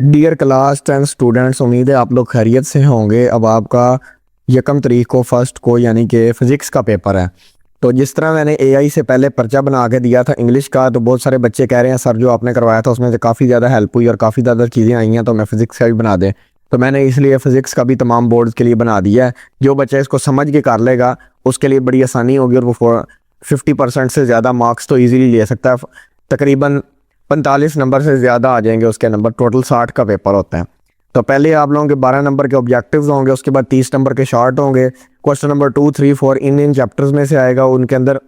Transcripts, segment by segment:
Dear class 10 students, उम्मीद है आप लोग खैरियत से होंगे। अब आपका यकम तारीख को फर्स्ट को यानी कि फ़िज़िक्स का पेपर है। तो जिस तरह मैंने एआई से पहले पर्चा बना के दिया था इंग्लिश का, तो बहुत सारे बच्चे कह रहे हैं सर जो आपने करवाया था उसमें से काफ़ी ज़्यादा हेल्प हुई और काफ़ी ज़्यादा चीज़ें आई हैं, तो मैं फ़िज़िक्स का भी बना दें। तो मैंने इसलिए फ़िज़िक्स का भी तमाम बोर्ड्स के लिए बना दिया है। जो बच्चा इसको समझ के कर लेगा उसके लिए बड़ी आसानी होगी और वो 50% से ज़्यादा मार्क्स तो ईज़िली ले सकता है। तकरीबन 45 नंबर से ज़्यादा आ जाएंगे उसके नंबर। टोटल 60 का पेपर होता है। तो पहले आप लोगों के 12 नंबर के ऑब्जेक्टिव्स होंगे, उसके बाद 30 नंबर के शॉर्ट होंगे। क्वेश्चन नंबर 2, 3, 4 इन चैप्टर्स में से आएगा। उनके अंदर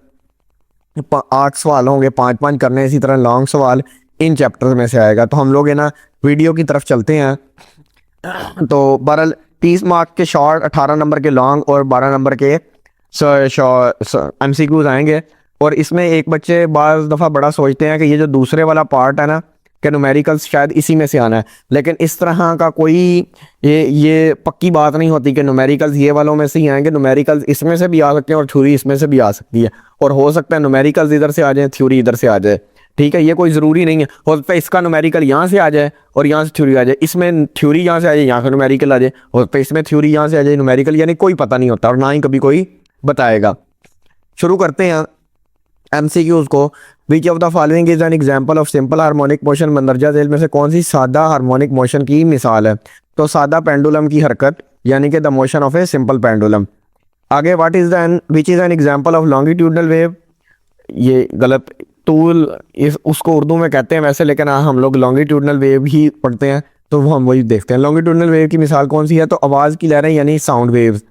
8 सवाल होंगे, 5-5 करने। इसी तरह लॉन्ग सवाल इन चैप्टर्स में से आएगा। तो हम लोग है ना वीडियो की तरफ चलते हैं। तो बहरहाल 30 मार्क के शॉर्ट, 18 नंबर के लॉन्ग और 12 नंबर के MCQs आएंगे। और इसमें एक बच्चे बाज़ दफ़ा बड़ा सोचते हैं कि ये जो दूसरे वाला पार्ट है ना कि न्यूमेरिकल्स शायद इसी में से आना है, लेकिन इस तरह का कोई ये पक्की बात नहीं होती कि न्यूमेरिकल्स ये वालों में से ही आएंगे। न्यूमेरिकल्स इसमें से भी आ सकते हैं और थ्योरी इसमें से भी आ सकती है, और हो सकता है न्यूमेरिकल्स इधर से आ जाए, थ्योरी इधर से आ जाए। ठीक है, ये कोई ज़रूरी नहीं है। हो सकता है इसका न्यूमेरिकल यहाँ से आ जाए और यहाँ से थ्योरी आ जाए, इसमें थ्योरी यहाँ से आ जाए, यहाँ से न्यूमेरिकल आ जाए। हो सकता है इसमें थ्योरी यहाँ से आ जाए, न्यूमेरिकल, यानी कोई पता नहीं होता और ना ही कभी कोई बताएगा। शुरू करते हैं MCQs को। Which of the following is an example of simple harmonic motion. मंदरजा झेल में से कौन सी सादा हार्मोनिक मोशन की मिसाल है? तो सादा पेंडुलम की हरकत, यानी कि the motion of a simple pendulum. आगे what is the which is an example of longitudinal wave. ये गलत, टूल इस उसको उर्दू में कहते हैं वैसे, लेकिन हम लोग लॉन्गिट्यूडनल वेव ही पढ़ते हैं तो हम वही देखते हैं। लॉन्गिट्यूडनल वेव की मिसाल कौन सी है? तो आवाज़ की लहरें यानी साउंड वेव्स।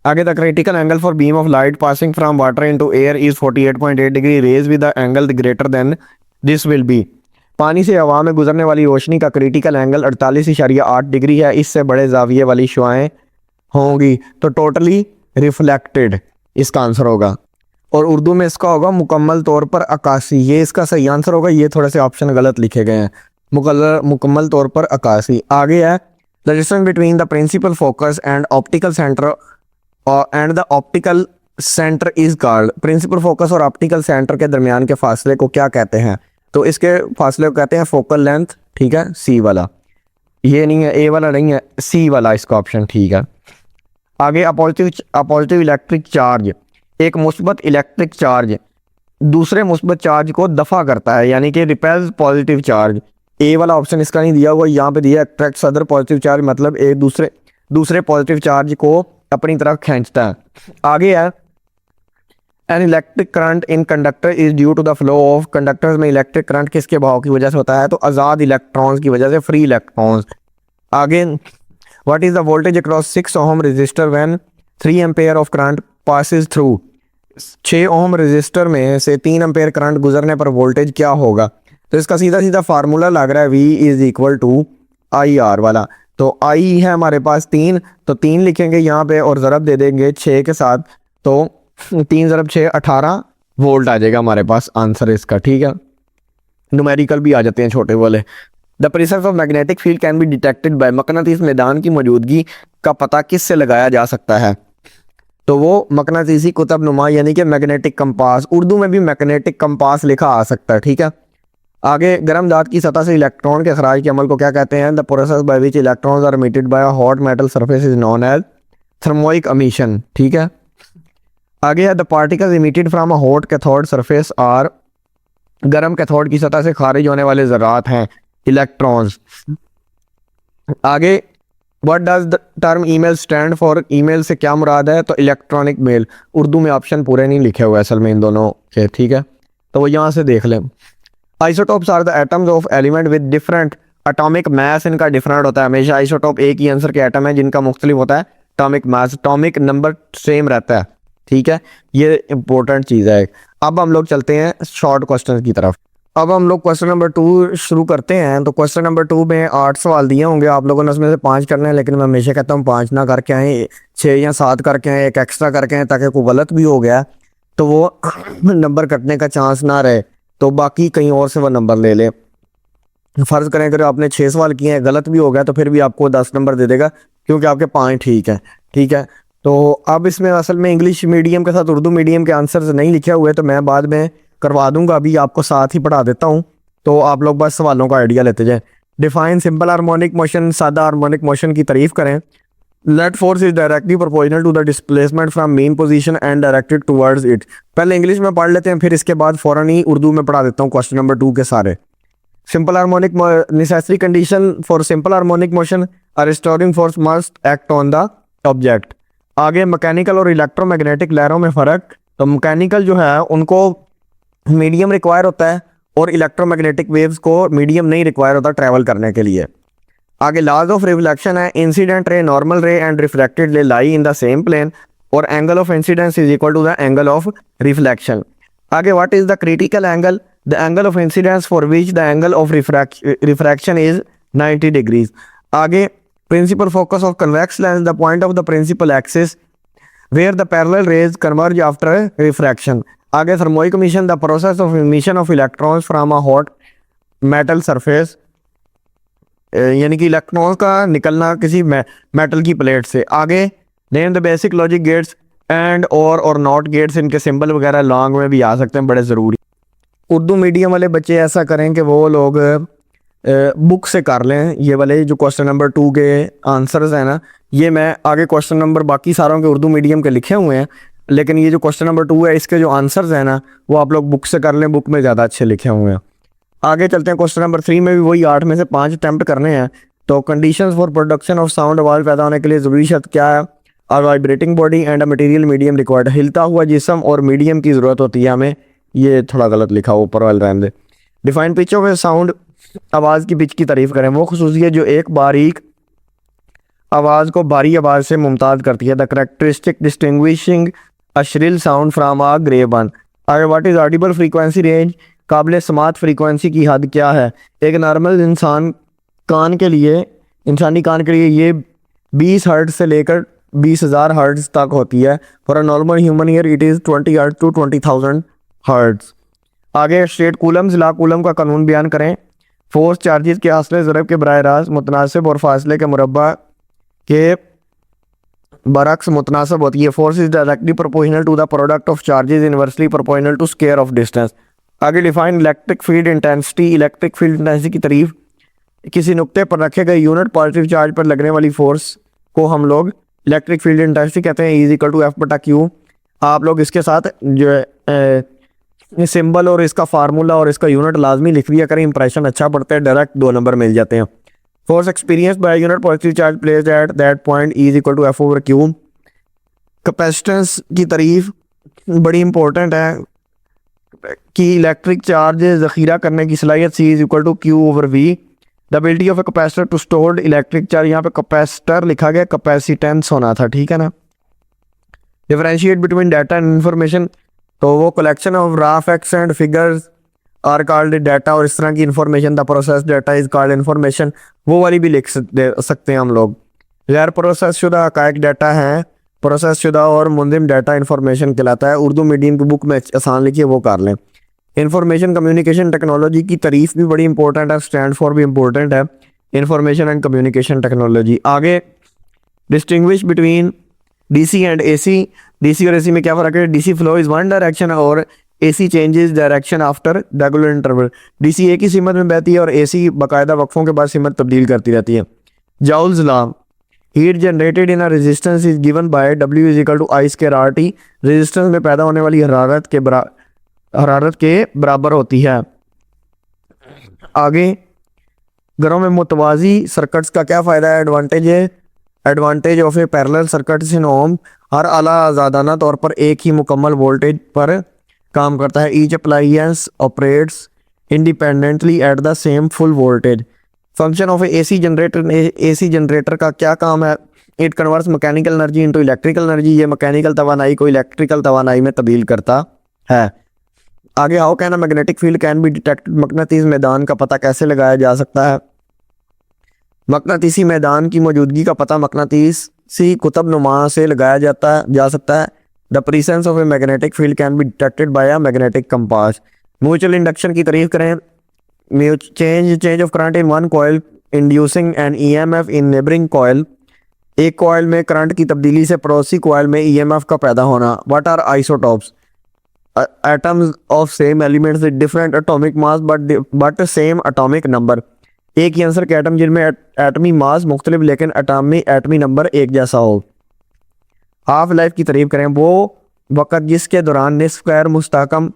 आगे the critical angle for beam of light passing from water into air is 48.8 degree. Rays with the angle greater than this will be. पानी से हवा में गुजरने वाली रोशनी का क्रिटिकल एंगल 48.8 डिग्री है। इससे बड़े जाविये वाली शुआएं होंगी तो टोटली रिफ्लेक्टेड इसका आंसर होगा। और उर्दू में इसका होगा मुकम्मल तौर पर अक्कासी। ये इसका सही आंसर होगा। ये थोड़े से ऑप्शन गलत लिखे गए हैं। मुकम्मल तौर पर अक्कासी। आगे है the distance between the principal focus and optical centre and the optical centre is called. Principal focus और ऑप्टिकल सेंटर के दरमियान के फासले को क्या कहते हैं? तो इसके फासले को कहते हैं फोकल लेंथ। ठीक है, सी वाला, ये नहीं है, ए वाला नहीं है, सी वाला इसका ऑप्शन ठीक है। आगे अपॉजिटिव इलेक्ट्रिक चार्ज। एक मुस्बत इलेक्ट्रिक चार्ज दूसरे मुस्बत चार्ज को दफा करता है, यानी कि रिपेल्स पॉजिटिव चार्ज। ए वाला ऑप्शन इसका नहीं दिया हुआ, यहाँ पे दिया अट्रैक्ट्स अदर पॉजिटिव चार्ज, मतलब एक दूसरे पॉजिटिव चार्ज को अपनी तरफ खींचता है। आगे है an electric current in conductor is due to the flow of. Conductors में इलेक्ट्रिक करंट किसके बहाव की वजह से होता है? तो आज़ाद इलेक्ट्रॉन्स की वजह से, फ्री इलेक्ट्रॉन्स। आगे what is the voltage across 6 ohm resistor when 3 ampere of current passes through. 6 ohm resistor में से 3 एम्पेयर करंट गुजरने पर वोल्टेज क्या होगा? तो इसका सीधा सीधा फार्मूला लग रहा है, V is equal to IR वाला। तो I है हमारे पास 3, तो 3 लिखेंगे यहाँ पे और ज़रब दे देंगे 6 के साथ, तो 3 ज़रब 6 18 वोल्ट आ जाएगा हमारे पास आंसर इसका। ठीक है, न्यूमेरिकल भी आ जाते हैं छोटे वाले। The presence of magnetic field can be detected by. मकनातीसी मैदान की मौजूदगी का पता किससे लगाया जा सकता है? तो वो मकनातीसी कुतब नुमा, यानी कि मैग्नेटिक कंपास। उर्दू में भी मैग्नेटिक कंपास लिखा आ सकता है। ठीक है, आगे गर्म धात की सतह से इलेक्ट्रॉन के अखराज के अमल को क्या कहते हैं? The process by which electrons are emitted by a hot metal surface is known as thermionic emission. ठीक है, आगे है the particles emitted from a hot cathode surface are. गर्म कैथोड की सतह से खारिज होने वाले ज़रात हैं इलेक्ट्रॉन्स। आगे what does the term email stand for. Email से क्या मुराद है? तो इलेक्ट्रॉनिक मेल। उर्दू में ऑप्शन पूरे नहीं लिखे हुए असल में इन दोनों के। ठीक है, तो वो यहाँ से देख लें। Isotopes are the atoms of element with different atomic mass. इनका डिफरेंट होता है हमेशा। आइसोटोप एक ही आंसर के एटम है जिनका मुख्तलिफ होता है atomic mass, atomic number same रहता है। ठीक है, ये इंपॉर्टेंट चीज़ है। अब हम लोग चलते हैं शॉर्ट क्वेश्चन की तरफ। अब हम लोग क्वेश्चन नंबर 2 शुरू करते हैं। तो क्वेश्चन नंबर 2 में 8 सवाल दिए होंगे, आप लोगों ने उसमें से 5 करने हैं, लेकिन मैं हमेशा कहता हूँ 5 ना करके आए, 6 या 7 करके आए, एक एक्स्ट्रा करके आए, ताकि कोई गलत भी हो गया तो वो नंबर कटने का चांस ना रहे, तो बाकी कहीं और से वो नंबर ले ले। फ़र्ज़ करें अगर आपने 6 सवाल किए हैं, गलत भी हो गया तो फिर भी आपको 10 नंबर दे देगा, क्योंकि आपके 5 ठीक हैं। ठीक है, तो अब इसमें असल में इंग्लिश मीडियम के साथ उर्दू मीडियम के आंसर्स नहीं लिखे हुए, तो मैं बाद में करवा दूंगा, अभी आपको साथ ही पढ़ा देता हूँ, तो आप लोग बस सवालों का आइडिया लेते जाएं। डिफाइन सिंपल हार्मोनिक मोशन, सादा हार्मोनिक मोशन की तारीफ करें। Let force is directly proportional to the displacement from mean position and directed towards it. पहले इंग्लिश में पढ़ लेते हैं, फिर इसके बाद फौरन ही उर्दू में पढ़ा देता हूँ क्वेश्चन नंबर 2 के सारे। Simple harmonic necessary condition for simple harmonic motion, a restoring force must act on the object. आगे मैकेनिकल और इलेक्ट्रोमैग्नेटिक लहरों में फ़र्क। तो मैकेनिकल जो है उनको मीडियम रिक्वायर होता है और इलेक्ट्रोमैग्नेटिक वेव्स को मीडियम नहीं रिक्वायर होता ट्रैवल करने के लिए। आगे लॉज ऑफ रिफ्लेक्शन है, incident ray, normal ray and reflected ray lie in the same plane और angle of incidence is equal to the angle of reflection. आगे what is the critical angle, the angle of incidence for which the angle of refraction is 90 degrees. आगे principal focus of convex lens, the point of the principal axis where the parallel rays converge after refraction. आगे thermionic emission, the process of emission of electrons from a hot metal surface, यानी कि electron का निकलना किसी metal की plate से। आगे name the basic logic gates and और नॉट गेट्स, इनके सिंबल वगैरह लॉन्ग में भी आ सकते हैं, बड़े ज़रूरी। उर्दू मीडियम वाले बच्चे ऐसा करें कि वो लोग बुक से कर लें। ये वाले जो क्वेश्चन नंबर 2 के आंसर्स हैं ना, ये मैं आगे क्वेश्चन नंबर बाकी सारों के उर्दू मीडियम के लिखे हुए हैं, लेकिन ये जो क्वेश्चन नंबर 2 है इसके जो आंसर्स हैं ना वो आप लोग बुक से कर लें, बुक में ज़्यादा अच्छे लिखे हुए हैं। आगे चलते हैं, क्वेश्चन नंबर 3 में भी वही 8 में से 5 अटैम्प्ट करने हैं। तो conditions for production of sound आवाज़ पैदा होने के लिए ज़रूरी शर्त क्या है? और vibrating body and a material medium required, हिलता हुआ जिस्म और मीडियम की ज़रूरत होती है हमें। ये थोड़ा गलत लिखा ऊपर वाले रहने दे। Define pitch of a sound, आवाज़ की पिच की तारीफ करें। वो खसूसियत जो एक बारीक आवाज़ को भारी आवाज़ से मुमताज़ करती है। The characteristic distinguishing a shrill sound from a grave one. आगे what is audible frequency range, काबिल समात फ्रीक्वेंसी की हद क्या है? एक नॉर्मल इंसानी कान के लिए ये 20 हर्ट्ज से लेकर 20,000 हर्ट्ज तक होती है। For a normal human ear it is 20 hertz to 20,000 hertz. आगे स्ट्रेट कूलम्स, ला कूलम का कानून बयान करें। फोर्स चार्जेस के आसले ज़रब के बराह रास्त मुतनासिब और फासले के मुरब्बा के बरक्स मुतनासिब होती है। Force is directly proportional to the product of charges inversely proportional to square of distance. आगे define electric field intensity, electric field intensity की तारीफ। किसी नुक्ते पर रखे गए यूनिट पॉजिटिव चार्ज पर लगने वाली फोर्स को हम लोग इलेक्ट्रिक फील्ड इंटेंसिटी कहते हैं। Is equal to F/Q। आप लोग इसके साथ जो सिंबल और इसका फार्मूला और इसका यूनिट लाजमी लिख दिया करें, इंप्रेशन अच्छा पड़ता है, डायरेक्ट 2 नंबर मिल जाते हैं। Force experience by unit positive charge placed at that point is equal to F/Q। Capacitance की तारीफ बड़ी इंपॉर्टेंट है कि इलेक्ट्रिक चार्ज ज़ख़ीरा करने की सलाहियत C is equal to Q/V। The ability of a capacitor to stored electric charge, यहाँ पे कैपेसिटर लिखा गया, कैपेसिटेंस होना था, ठीक है ना। Differentiate between data and information, तो वो collection of raw facts and figures are called data, और इस तरह की information the process data is called information, वो वाली भी लिख सकते हैं हम लोग। गैर प्रोसेस शुदा हक़ाइक़ डाटा है, प्रोसेस शुदा और मुंजिम डाटा इन्फॉर्मेशन कहलाता है। उर्दू मीडियम की बुक में आसान लिखिए, वो कर लें। इंफॉर्मेशन कम्युनिकेशन टेक्नोलॉजी की तारीफ भी बड़ी इंपॉर्टेंट है, स्टैंड फॉर भी इंपॉर्टेंट है, इंफॉर्मेशन एंड कम्युनिकेशन टेक्नोलॉजी। आगे distinguish between DC and AC, DC और AC में क्या फ़र्क है? DC flow is one direction और AC changes direction after regular interval. DC एक ही सिमत में बहती है और AC बाकायदा वक्फों के बाद सिमत तब्दील करती रहती है। Joule's law, heat generated in a resistance is given by W is equal to I square RT। Resistance में पैदा होने वाली हरारत के बराबर होती है। आगे घरों में मुतवाज़ी सर्किट्स का क्या फ़ायदा है? Advantage of a parallel circuit in home, हर आला आज़ादाना तौर पर एक ही मुकम्मल वोल्टेज पर काम करता है। Each appliance operates independently at the same full voltage. Function of AC generator, AC generator का क्या काम है? It converts mechanical energy into electrical energy, ये मैकेनिकल तवानाई को इलेक्ट्रिकल तवानाई में तब्दील करता है। आगे how can a magnetic field can be detected, मकनातीस मैदान का पता कैसे लगाया जा सकता है? मकनातीसी मैदान की मौजूदगी का पता मकनातीसी कुतब नुमा से लगाया जा सकता है। The presence of a magnetic field can be detected by a magnetic compass. Mutual induction की तारीफ करें। Change of current in one coil inducing an EMF in neighbouring coil, एक कॉइल में करंट की तब्दीली से पड़ोसी कॉइल में EMF का पैदा होना। What are isotopes? atoms of same elements with different atomic mass but same atomic number। एक ही आंसर के एटम जिनमें एटमी मास मुख्तलिफ लेकिन एटमी नंबर एक जैसा हो। हाफ लाइफ की तारीफ करें, वो वक़्त जिसके दौरान निस्फ गैर मुस्तहकम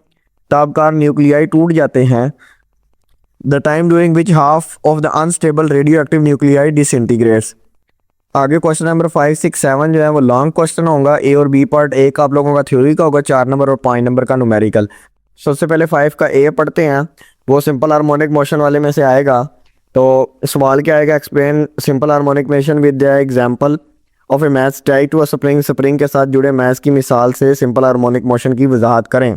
ताबकार न्यूक्लियाई टूट जाते हैं। The time during which half of the unstable radio active nuclei डिसइंटीग्रेट्स। आगे क्वेश्चन नंबर 5, 6, 7 जो है वो लॉन्ग क्वेश्चन होगा। ए और बी पार्ट, ए का आप लोगों का थ्योरी का होगा 4 नंबर और 5 नंबर का न्यूमेरिकल। सबसे पहले 5 का ए पढ़ते हैं, वो सिंपल हार्मोनिक मोशन वाले में से आएगा। तो सवाल क्या आएगा, explain simple harmonic motion with the example of a mass tied to a spring. Spring के साथ जुड़े मैच की मिसाल से सिंपल हार्मोनिक मोशन की वजाहत करें।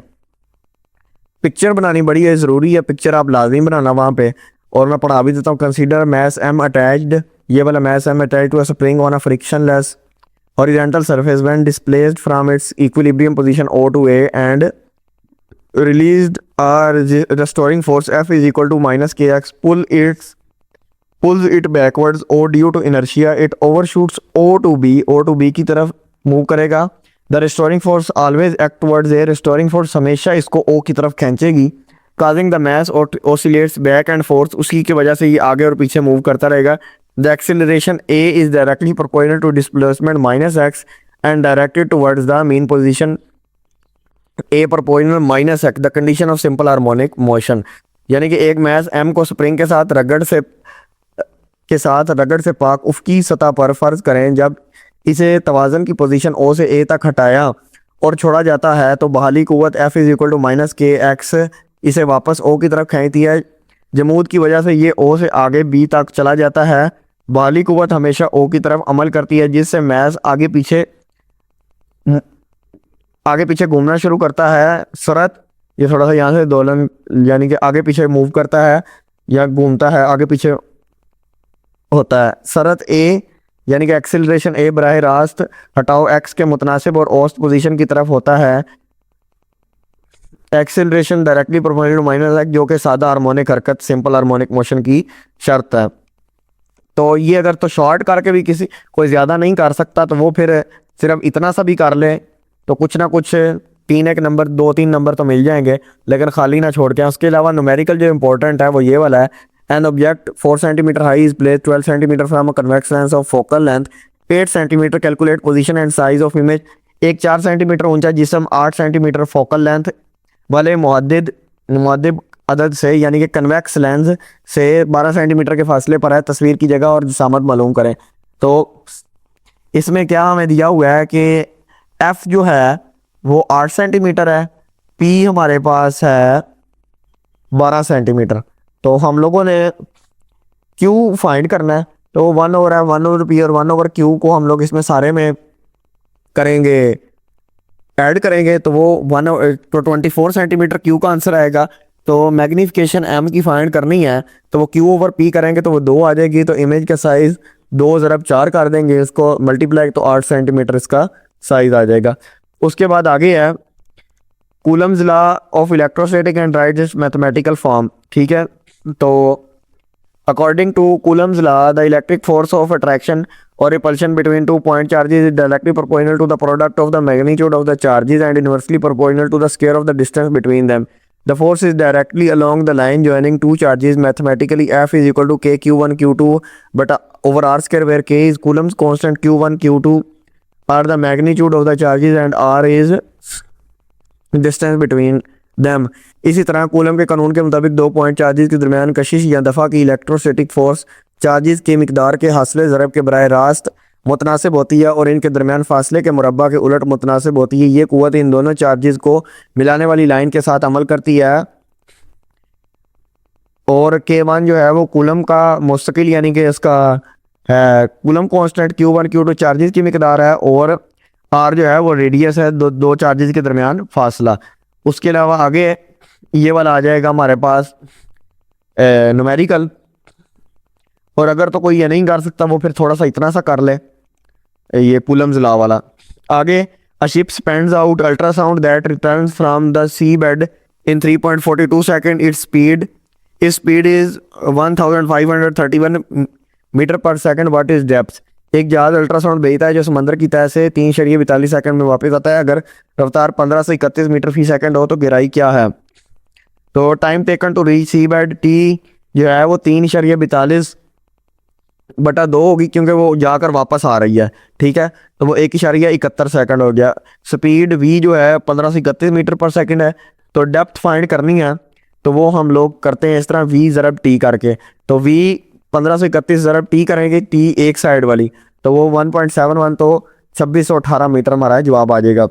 पिक्चर बनानी बड़ी है ज़रूरी है, पिक्चर आप लाजमी बनाना वहाँ पे, और मैं पढ़ा भी देता हूँ। कंसीडर मैस एम अटैच्ड, ये वाला mass M attached to a spring on a frictionless horizontal surface when displaced from its equilibrium position O to A and released a restoring force F is equal to minus kx pulls it backwards O due to inertia, it overshoots O to B की तरफ move करेगा। The restoring force always act towards a, restoring force हमेशा इसको O की तरफ खींचेगी। Causing the mass oscillates back and forth, उसी की वजह से ये आगे और पीछे मूव करता रहेगा। The acceleration A is directly proportional to displacement minus x and directed towards the mean position A proportional minus x। The condition of simple harmonic motion, यानी कि एक मैस M को स्प्रिंग के साथ रगड़ से पाक उफ़की सतह पर फर्ज करें, जब इसे तवाज़न की पोजीशन O से A तक हटाया और छोड़ा जाता है तो बहाली कुव्वत F is equal to minus K x इसे वापस O की तरफ खींचती है। जमूद की वजह से ये O से आगे B तक चला जाता है। बहाली कुव्वत हमेशा O की तरफ अमल करती है, जिससे मैस आगे पीछे घूमना शुरू करता है। शरत, ये थोड़ा सा यहाँ से दोलन, यानी कि आगे पीछे मूव करता है या घूमता है, आगे पीछे होता है। शरत ए यानी कि एक्सिलरेशन ए बराह रास्त हटाओ x के मुतनासिब और औसत पोजीशन की तरफ होता है। Acceleration directly proportional to minus x, जो कि सादा हार्मोनिक हरकत सिंपल हार्मोनिक मोशन की शर्त है। तो ये अगर तो शॉर्ट करके भी किसी कोई ज़्यादा नहीं कर सकता तो वो फिर सिर्फ इतना सा भी कर ले तो कुछ ना कुछ 3 नंबर 2-3 नंबर तो मिल जाएंगे, लेकिन खाली ना छोड़ के। उसके अलावा न्यूमेरिकल जो इंपॉर्टेंट है वो ये वाला है। An object 4 centimeter high is placed 12 centimeter from a convex lens of focal length 8 centimeter, calculate position and size of image। एक 4 सेंटीमीटर ऊंचा जिस्म 8 सेंटीमीटर फोकल लेंथ वाले मुअद्दिब अदद से, यानी कि कन्वेक्स लेंस से 12 सेंटीमीटर के फासले पर है। तस्वीर की जगह और जिसामत मालूम करें। तो इसमें क्या हमें दिया हुआ है कि F जो है वो 8 सेंटीमीटर है, P हमारे पास है 12 सेंटीमीटर। तो हम लोगों ने Q फाइंड करना है, तो 1/P और 1/Q को हम लोग इसमें सारे में करेंगे, ऐड करेंगे, तो वो 24 सेंटीमीटर Q का आंसर आएगा। तो मैग्नीफिकेशन M की फाइंड करनी है तो वो Q/P करेंगे तो वो 2 आ जाएगी। तो इमेज का साइज़ 2 ज़रब 4 कर देंगे, इसको मल्टीप्लाई, तो 8 सेंटीमीटर इसका साइज़ आ जाएगा। उसके बाद आगे है Coulomb's law of electrostatic and writes mathematical form. ठीक है, तो according to Coulomb's law the electric force of attraction और repulsion between 2 point charges is directly proportional to the product of the magnitude of the charges and inversely proportional to the square of the distance between them. The force is directly along the line joining 2 charges. Mathematically F is equal to K Q1 Q2 but over R square where K is Coulomb's constant, Q1 Q2 are the magnitude of the charges and R is distance between them. इसी तरह coulomb के कानून के मुताबिक 2 point charges के दरमियान कशिश या दफ़ा की इलेक्ट्रोस्टैटिक फोर्स चार्जेस की मिकदार के हासिल ज़रब के बराह रास्त मुतनासिब होती है और इनके दरमियान फासले के मुरब्बा के उलट मुतनासिब होती है। ये क़ुव्वत इन दोनों चार्जेस को मिलाने वाली लाइन के साथ अमल करती है। और K1 जो है वो कूलम का मुस्तकिल, यानी कि इसका है coulomb constant, Q1 Q2 charges की मिकदार है और R जो है वो रेडियस है, दो चार्जेस के दरमियान फासला। उसके अलावा आगे ये वाला आ जाएगा हमारे पास न्यूमेरिकल, और अगर तो कोई ये नहीं कर सकता वो फिर थोड़ा सा इतना सा कर ले, ये कूलम्स लॉ वाला। आगे a ship spends out ultrasound that returns from the sea bed in 3.42 second. Its speed is 1531 metre per second. What is depth. एक जहाज अल्ट्रासाउंड भेजता है जो समंदर की तह से 3.42 सेकंड में वापस आता है। अगर रफ्तार 15 से 31 मीटर फी सेकंड हो तो गहराई क्या है। तो time taken to reach sea bed T जो है वो 3.42/2 होगी, क्योंकि वो जाकर वापस आ रही है, ठीक है। तो वो 1.71 सेकंड हो गया। स्पीड v जो है 15 से 31 मीटर पर सेकंड है। तो डेप्थ फाइंड करनी है तो वो हम लोग करते हैं इस तरह, v ज़रब t करके। तो v 15 से 31 ज़रब t करेंगे, t एक साइड वाली, तो वो 1.71, तो 2618 मीटर हमारा जवाब आ जाएगा।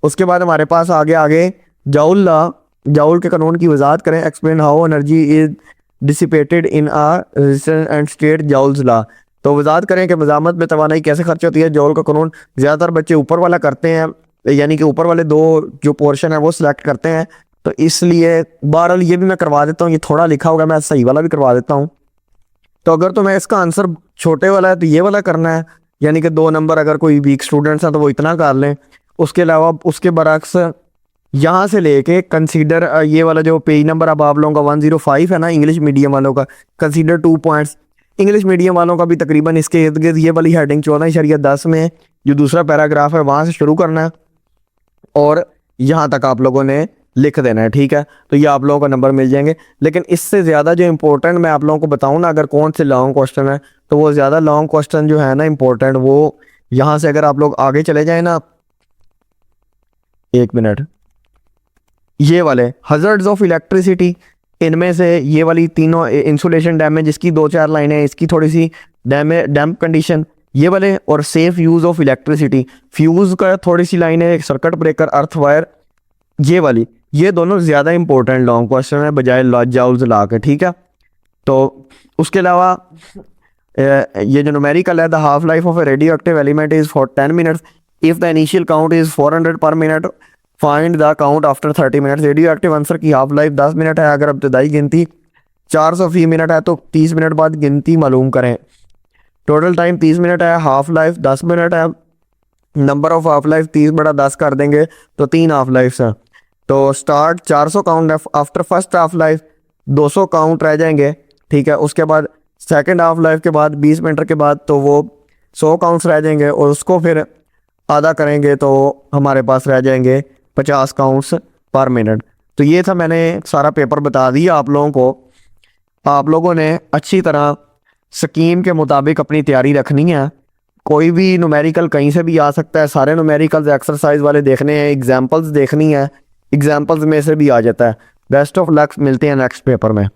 उसके बाद हमारे पास आगे आगे जाउल लॉ, जाउल के कानून की वजाहत करें। Explain how energy is dissipated in a resistance and state Joule's law. तो वजाहत करें कि मज़ामत में तवानाई कैसे खर्च होती है। जाउल का कानून ज़्यादातर बच्चे ऊपर वाला करते हैं, यानी कि ऊपर वाले दो जो पोर्शन है वो सिलेक्ट करते हैं। तो इसलिए बहरहाल ये भी मैं करवा देता हूँ, ये थोड़ा लिखा होगा, मैं सही वाला भी करवा देता हूँ। तो अगर तो मैं इसका आंसर छोटे वाला है तो ये वाला करना है, यानी कि 2 नंबर, अगर कोई वीक स्टूडेंट्स हैं तो वो इतना कर लें। उसके अलावा उसके बरक्स यहाँ से लेके कंसीडर ये वाला जो पेज नंबर अब आप लोगों का 105 है ना इंग्लिश मीडियम वालों का, कंसीडर 2 पॉइंट्स। इंग्लिश मीडियम वालों का भी तकरीबन इसके इर्द गिर्द ये वाली हेडिंग 14.10 में जो दूसरा पैराग्राफ है वहाँ से शुरू करना है और यहाँ तक आप लोगों ने लिख देना है, ठीक है। तो ये आप लोगों को नंबर मिल जाएंगे। लेकिन इससे ज़्यादा जो इंपॉर्टेंट मैं आप लोगों को बताऊँ ना, अगर कौन से लॉन्ग क्वेश्चन है, तो वो ज़्यादा लॉन्ग क्वेश्चन जो है ना इंपॉर्टेंट, वो यहाँ से अगर आप लोग आगे चले जाए ना, 1 मिनट, ये वाले हज़ार्ड्स ऑफ इलेक्ट्रिसिटी, इनमें से ये वाली तीनों, इंसुलेशन डैमेज, इसकी 2-4 लाइनें, इसकी थोड़ी सी डैम्प कंडीशन, ये वाले, और safe use of electricity, fuse का थोड़ी सी लाइनें, सर्किट ब्रेकर, अर्थ वायर, ये वाली, ये दोनों ज़्यादा इंपॉर्टेंट लॉन्ग क्वेश्चन है बजाय जाउल्स ला के, ठीक है। तो उसके अलावा ये जो न्यूमेरिकल है, the half life of A radio active element is for 10 minutes if the initial count is 400 पर minute, find the count after 30 minutes. Radio active answer की हाफ लाइफ 10 मिनट है, अगर इब्तदाई गिनती 400 फी मिनट है तो 30 मिनट बाद गिनती मालूम करें। टोटल टाइम 30 मिनट है, हाफ लाइफ 10 मिनट है, नंबर ऑफ हाफ लाइफ 30/10 कर देंगे तो 3 हाफ लाइफ हैं। तो start 400 count after first half life, 200 count रह जाएंगे, ठीक है। उसके बाद सेकंड हाफ लाइफ के बाद 20 मिनट के बाद तो वो 100 काउंट्स रह जाएंगे, और उसको फिर आधा करेंगे तो हमारे पास रह जाएंगे 50 काउंट्स पर मिनट। तो ये था, मैंने सारा पेपर बता दिया आप लोगों को। आप लोगों ने अच्छी तरह स्कीम के मुताबिक अपनी तैयारी रखनी है। कोई भी न्यूमेरिकल कहीं से भी आ सकता है, सारे न्यूमेरिकल्स एक्सरसाइज वाले देखने हैं, एग्जाम्पल्स देखनी है, एग्जाम्पल्स में से भी आ जाता है। बेस्ट ऑफ लक, मिलते हैं नेक्स्ट पेपर में।